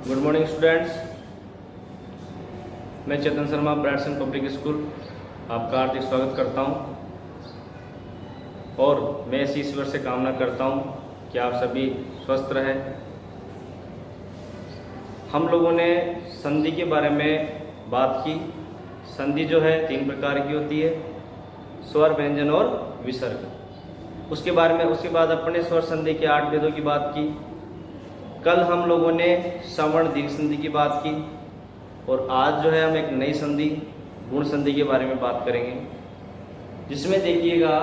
Good morning students. मैं Chetan Sharma ब्राइटसन public school आपका हार्दिक स्वागत करता हूं और मैं इसी ईश्वर से कामना करता हूं कि आप सभी स्वस्थ रहें। हम लोगों ने संधि के बारे में बात की। संधि जो है 3 प्रकार की होती है, स्वर, व्यंजन और विसर्ग। उसके बाद अपने स्वर संधि के 8 भेदों की बात की। कल हम लोगों ने सवर्ण दीर्घ संधि की बात की और आज जो है हम एक नई संधि गुण संधि के बारे में बात करेंगे, जिसमें देखिएगा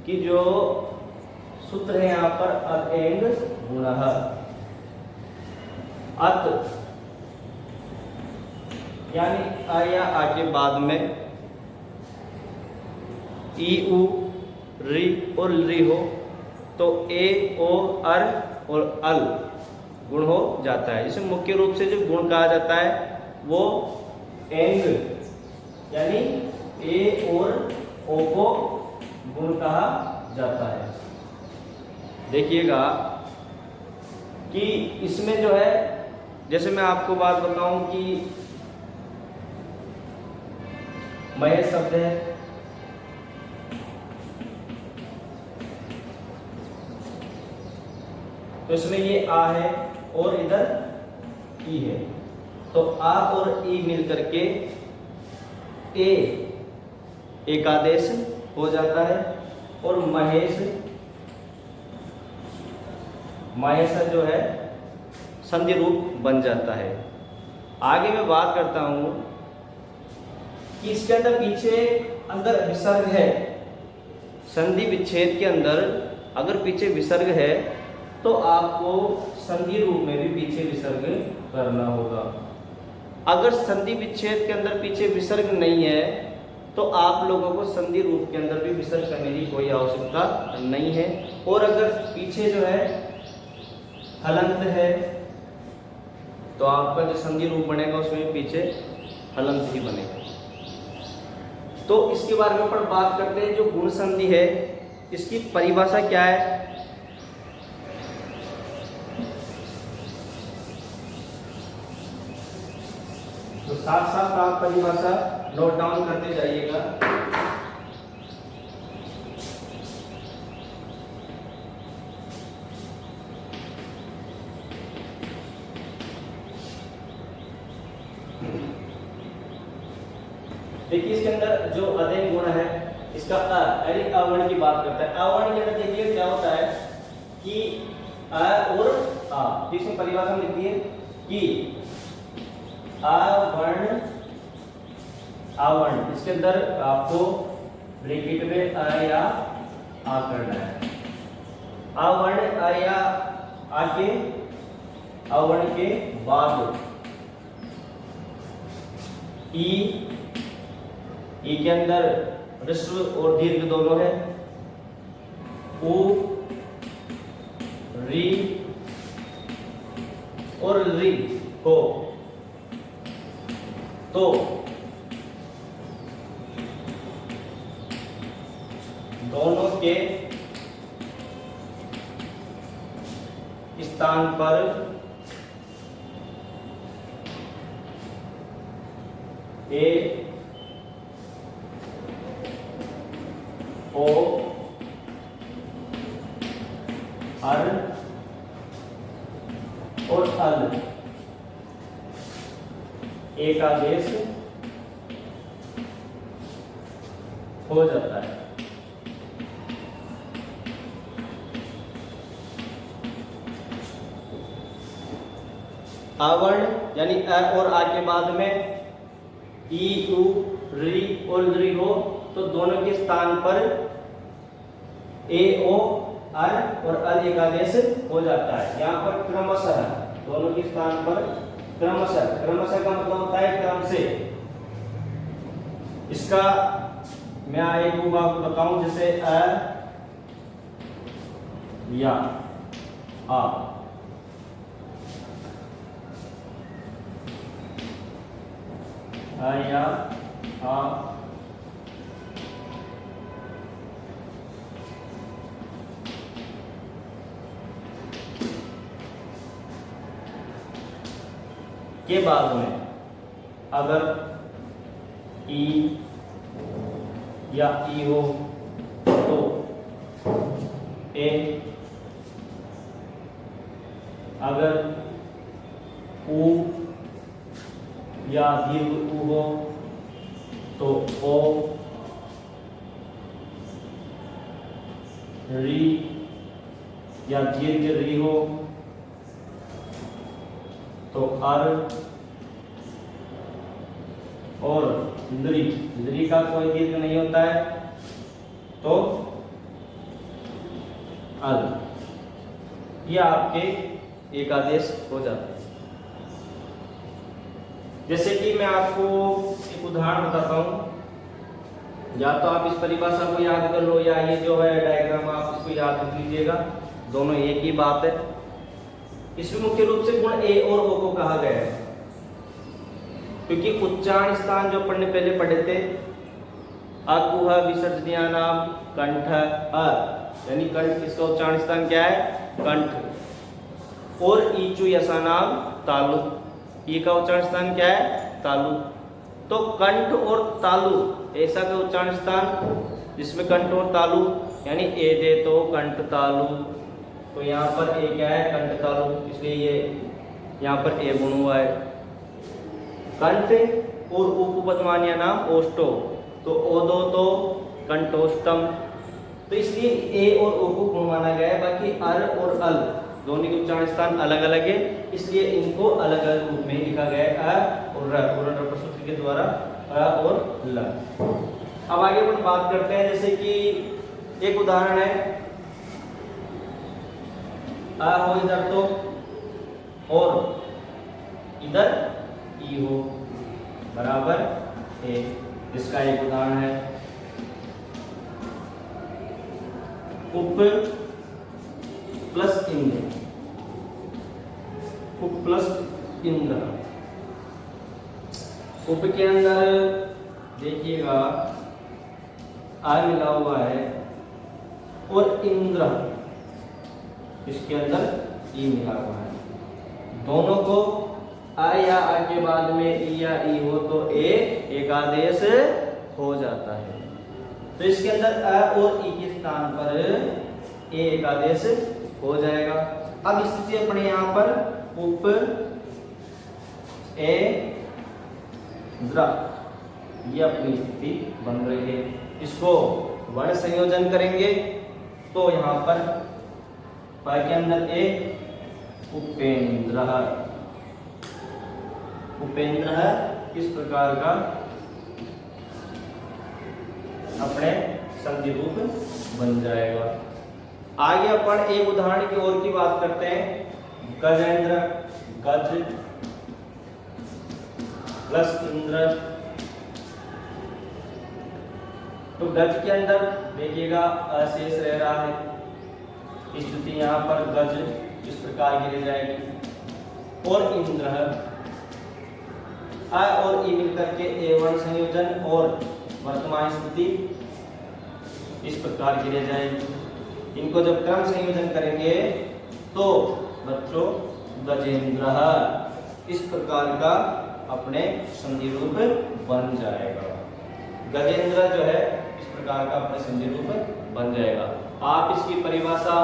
कि जो सूत्र है यहाँ पर अत एंग गुणः। अत यानी आ या आ के बाद में ई उ री और री हो तो ए ओ अर और अल गुण हो जाता है। जिसे मुख्य रूप से जो गुण कहा जाता है वो एंग यानी ए और ओ को गुण कहा जाता है। देखिएगा कि इसमें जो है, जैसे मैं आपको बात बताऊं कि महेश शब्द है, तो इसमें ये आ है और इधर ई है, तो आ और ई मिलकर के ए एकादेश हो जाता है और महेश जो है संधि रूप बन जाता है। आगे मैं बात करता हूं कि इसके अंदर पीछे अंदर विसर्ग है। संधि विच्छेद के अंदर अगर पीछे विसर्ग है तो आपको संधि रूप में भी पीछे विसर्ग करना होगा। अगर संधि विच्छेद के अंदर पीछे विसर्ग नहीं है तो आप लोगों को संधि रूप के अंदर भी विसर्ग करने की कोई आवश्यकता नहीं है। और अगर पीछे जो है हलंत है तो आपका जो संधि रूप बनेगा उसमें पीछे हलंत ही बनेगा। तो इसके बारे में अपन बात करते हैं। जो गुण संधि है इसकी परिभाषा क्या है? तो साथ साथ आप परिभाषा नोट डाउन करते जाइएगा। देखिए इसके अंदर जो अध्ययन गुण है इसका यानी अवर्ण की बात करता है। अवर्ण के अंदर देखिए क्या होता है कि अ और आ, इसमें परिभाषा लिखती है कि आवर्ण आवर्ण, इसके अंदर आपको ब्रैकेट में अ या आ करना है। आवर्ण अ या आ के आवर्ण के बाद ई के अंदर ह्रस्व और दीर्घ दोनों है। उ री और री हो तो दोनों के स्थान पर ए ओ अर और अल एकादेश हो जाता है। आवर्ण यानी अ और आ के बाद में ई उ री और री हो तो दोनों के स्थान पर ए ओ अर और अल एकादेश हो जाता है। यहाँ पर क्रमशः दोनों के स्थान पर क्रमशः का मतलब होता है क्रम से। इसका मैं एक आपको बताऊं, जैसे अ या आ, या आ के बाद में अगर ई या ई हो तो ए, अगर ऊ या दीर्घ ऊ हो तो ओ, री या दीर्घ री हो तो अर, और द्री का कोई दीर्घ नहीं होता है तो अल। ये आपके एक आदेश हो जाते हैं। जैसे कि मैं आपको एक उदाहरण बताता हूं, या तो आप इस परिभाषा को याद कर लो या ये जो है डायग्राम आप इसको याद कर लीजिएगा, दोनों एक ही बात है। इसमें मुख्य रूप से गुण ए और ओ को कहा गया है, क्योंकि उच्चारण स्थान जो पढ़ने पहले पढ़े थे, अकुह विसर्जनीय नाम कंठ अ, यानी कंठ, इसका उच्चारण स्थान क्या है? कंठ। और ईचु यसा नाम तालु, ई का उच्चारण स्थान क्या है? तालु। तो कंठ और तालु ऐसा का उच्चारण स्थान जिसमें कंठ और तालु, यानी ए दे तो कंठ तालु, तो यहाँ पर ए क्या है? कंठ तालु, इसलिए ये यहाँ पर ए गुण हुआ है। कंठ और उपपदमान्य नाम ओष्टो, तो ओदो तो कंठोष्टम, तो इसलिए ए और ओ को गुण माना गया है। बाकी अर और अल दोनों के उच्चारण स्थान अलग अलग है, इसलिए इनको अलग अलग रूप में लिखा गया है, अ और र, और सूत्र के द्वारा अ और ल। अब आगे अपन बात करते हैं, जैसे कि एक उदाहरण है, अ हो इधर तो और इधर ई हो बराबर ए, इसका एक उदाहरण है। उप प्लस इंद्र, उप प्लस इंद्र। उप के अंदर देखिएगा आ मिला हुआ है और इंद्र इसके अंदर ई मिला हुआ है। दोनों को आ या आ के बाद में ई या ई हो तो ए एक आदेश हो जाता है। तो इसके अंदर अ और ई के स्थान पर ए एक आदेश हो जाएगा। अब स्थिति अपने यहाँ पर उप ए द्र, ये अपनी स्थिति बन रही है। इसको वर्ण संयोजन करेंगे तो यहाँ पर प के अंदर ए उपेंद्र, उपेंद्र है, इस प्रकार का अपने संधि रूप बन जाएगा। आगे अपन एक उदाहरण की और की बात करते हैं। गजेंद्र, गज प्लस इंद्र, तो गज के अंदर देखिएगा अशेष रह रहा है, स्थिति यहाँ पर गज इस प्रकार की रह जाएगी। और इंद्र अ और ई मिलकर के ए वर्ण संयोजन और वर्तमान स्थिति इस प्रकार की रह जाएगी। इनको जब क्रम संयोजन करेंगे तो बच्चों गजेंद्र इस प्रकार का अपने संधि रूप बन जाएगा। गजेंद्र जो है इस प्रकार का अपने संधि रूप बन जाएगा। आप इसकी परिभाषा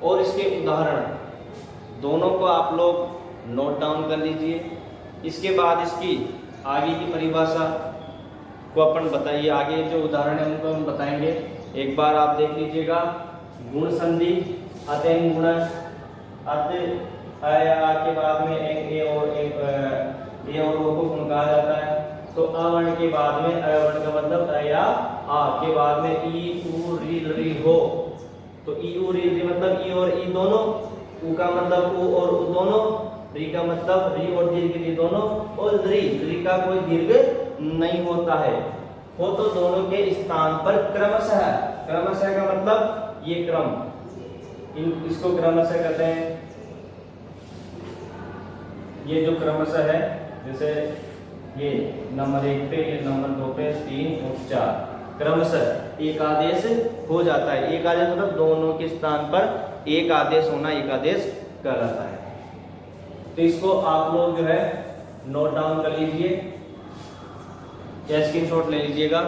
और इसके उदाहरण दोनों को आप लोग नोट डाउन कर लीजिए। इसके बाद इसकी आगे की परिभाषा को अपन बताइए, आगे जो उदाहरण है उनको हम बताएंगे। एक बार आप देख लीजिएगा। गुण संधि अतेन गुण, अत आ के बाद में ए और ओ को गुण कहा जाता है। तो अवर्ण के बाद में अवर्ण का मतलब अ या आ के बाद में ई उ री हो, तो ई उ री मतलब ई और ई दोनों, उ का मतलब उ और उ दोनों, री का मतलब री और दीर्घ री दोनों, और द्री का कोई दीर्घ नहीं होता है। हो तो दोनों के स्थान पर क्रमशः, क्रमशः का मतलब ये क्रम, इसको क्रमशः कहते हैं। ये जो क्रमशः है, जैसे ये नंबर 1 पे, ये नंबर 2 पे, 3 और 4, क्रमशः एक आदेश हो जाता है। एक आदेश मतलब दोनों के स्थान पर एक आदेश होना एक आदेश कहलाता है। तो इसको आप लोग जो है नोट डाउन कर लीजिए या स्क्रीनशॉट ले लीजिएगा।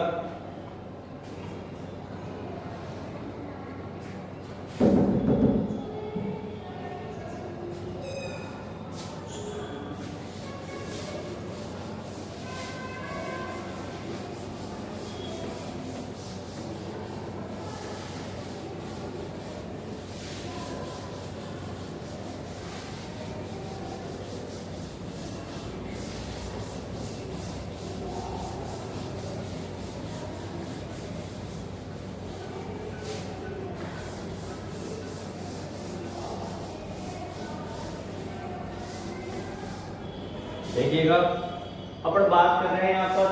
देखिएगा, अपन बात कर रहे हैं यहाँ पर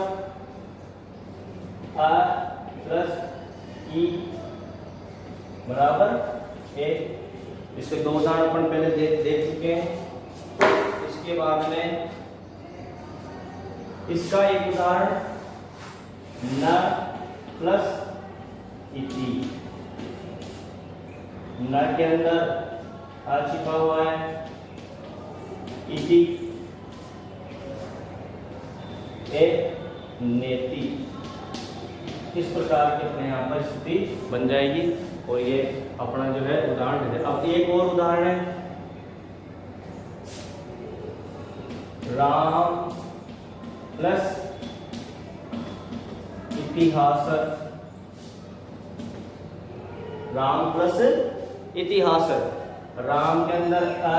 R प्लस E बराबर A। इसके दो उदाहरण अपन पहले देख चुके हैं। इसके बाद में इसका एक उदाहरण न प्लस इति। न के अंदर आ छिपा हुआ है, इति ए नेति। इस प्रकार की अपने यहाँ पर स्थिति बन जाएगी और ये अपना जो है उदाहरण है। अब एक और उदाहरण है, राम प्लस इतिहास। राम प्लस इतिहास। राम के अंदर अ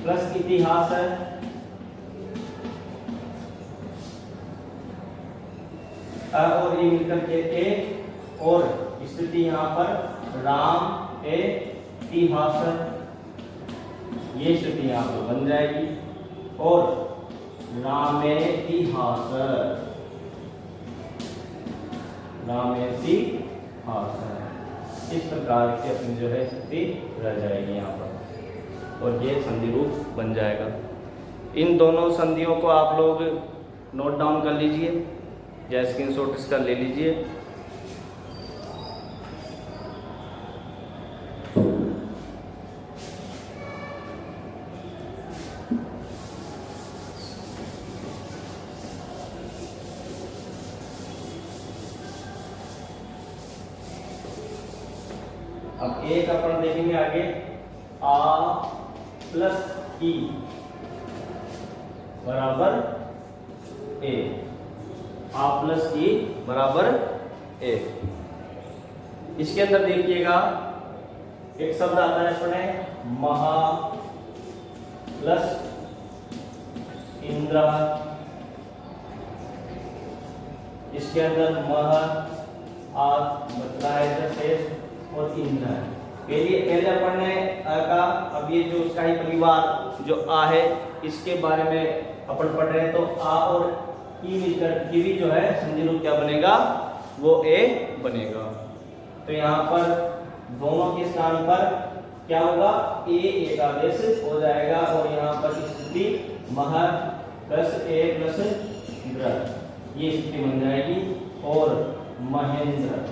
प्लस इतिहास है, अ और ये मिलकर के ए, और स्थिति यहाँ पर राम ए इतिहास, ये स्थिति यहाँ पर बन जाएगी। और रामेतिहास, रामेतिहास, इस प्रकार की अपनी जो है स्थिति रह जाएगी यहाँ पर और ये संधि रूप बन जाएगा। इन दोनों संधियों को आप लोग नोट डाउन कर लीजिए या स्क्रीनशॉट इसका ले लीजिए। अब एक अपन देखेंगे आगे, आ प्लस ई बराबर ए। आ प्लस ई बराबर ए। इसके अंदर देखिएगा एक शब्द आता है अपने महा प्लस इंद्र। इसके अंदर मह आ बचला है शेष और इंद्र है। पहले अपन ने अ का, अब ये जो उसका ही परिवार जो आ है इसके बारे में अपन पढ़ रहे हैं। तो आ और ई मिलकर के भी जो है संधि रूप क्या बनेगा, वो ए बनेगा। तो यहाँ पर दोनों के स्थान पर क्या होगा, ए एक आदेश हो जाएगा और यहाँ पर स्थिति मह प्लस ए प्लस इंद्र, ये स्थिति बन जाएगी। और महेंद्र,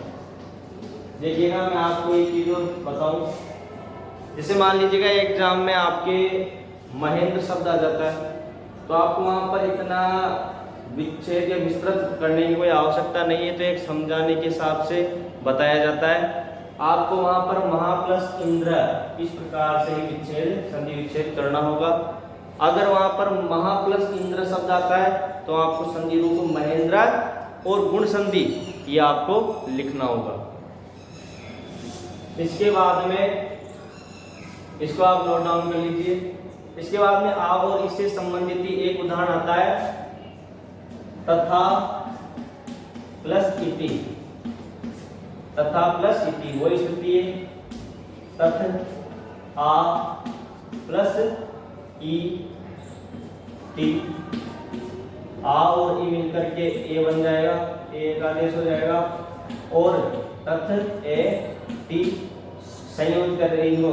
देखिएगा मैं आपको एक चीज बताऊं, जैसे मान लीजिएगा एग्जाम में आपके महेंद्र शब्द आ जाता है तो आपको वहां पर इतना विच्छेद या विस्तृत करने की कोई आवश्यकता नहीं है, तो एक समझाने के हिसाब से बताया जाता है। आपको वहां पर महा प्लस इंद्र इस प्रकार से ही विच्छेद संधि विच्छेद करना होगा। अगर वहां पर महा प्लस इंद्र शब्द आता है तो आपको संधि रूप महेंद्र और गुण संधि ये आपको लिखना होगा। इसके बाद में इसको आप नोट डाउन कर लीजिए। इसके बाद में आ और इससे संबंधित ही एक उदाहरण आता है, तथा प्लस इति। तथा प्लस इति वो स्थिति है, तथ आ प्लस ई टी। आ और ई मिलकर के ए बन जाएगा, ए का आदेश हो जाएगा। और तथ ए टी संयोजन कर रही हो,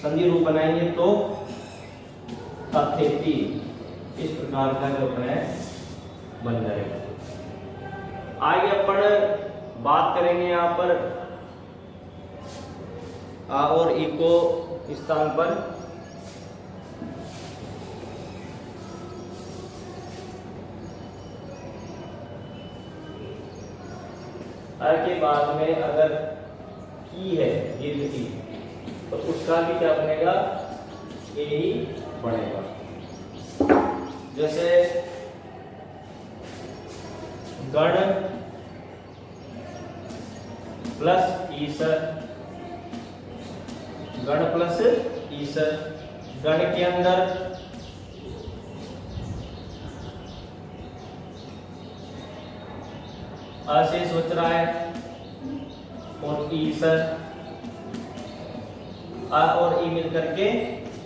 संधि रूप बनाएंगे तो तथेति, इस प्रकार का जो है बन जाएगा। आगे अपन बात करेंगे यहाँ पर आ और ई को स्थान पर के बाद में अगर की है दीर्घ की, तो उसका भी क्या बनेगा, ए ही बनेगा। जैसे गण प्लस ईसर, गण प्लस ईसर, गण के अंदर अशेष बच रहा है और ईसर, आ और ई मिल करके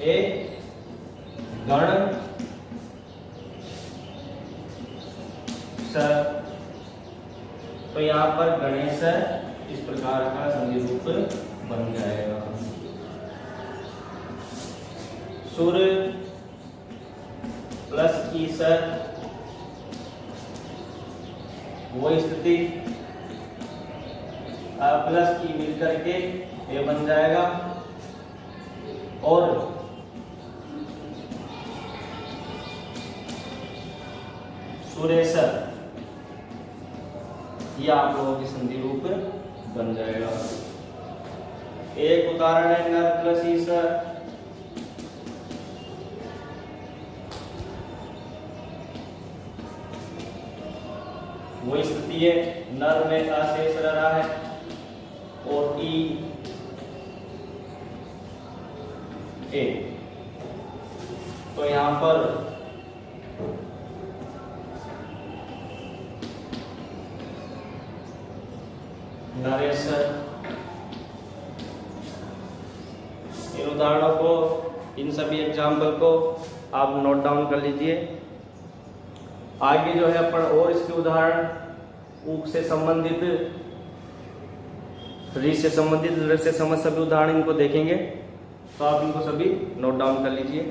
ए गण सर। तो यहां पर गणेश इस प्रकार का संधि रूप बन जाएगा। सुर प्लस ईसर, वो स्थिति प्लस ई मिल करके ये बन जाएगा। और सुरेशर, यह आप लोगों की संधि रूप बन जाएगा। एक उदाहरण है नर प्लस ईसर, वो स्थिति है नर में अशेष रह रहा है और ई ए, तो यहां पर नरेशर। इन उदाहरणों को, इन सभी एग्जाम्पल को आप नोट डाउन कर लीजिए। आगे जो है अपन और इसके उदाहरण ऊक से संबंधित, री से संबंधित, ऋ से संबंधित सभी उदाहरण इनको देखेंगे, तो आप इनको सभी नोट डाउन कर लीजिए।